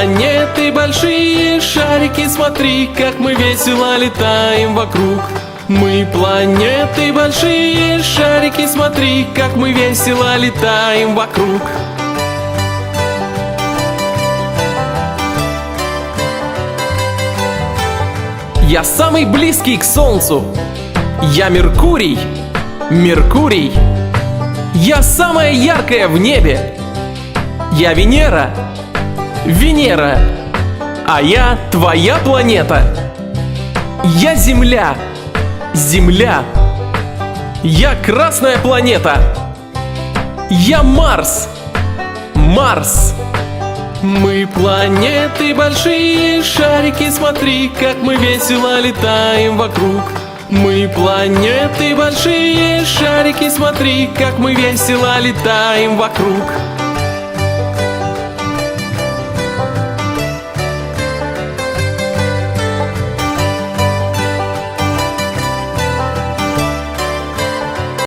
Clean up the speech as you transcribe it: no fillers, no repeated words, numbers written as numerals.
планеты большие шарики, смотри, как мы весело летаем вокруг. Мы планеты большие шарики, смотри, как мы весело летаем вокруг. Я самый близкий к Солнцу. Я Меркурий. Меркурий. Я самая яркая в небе. Я Венера. Венера. А я твоя планета. Я Земля. Земля. Я Красная планета. Я Марс. Марс. Мы планеты большие шарики, смотри, как мы весело летаем вокруг. Мы планеты большие шарики, смотри, как мы весело летаем вокруг.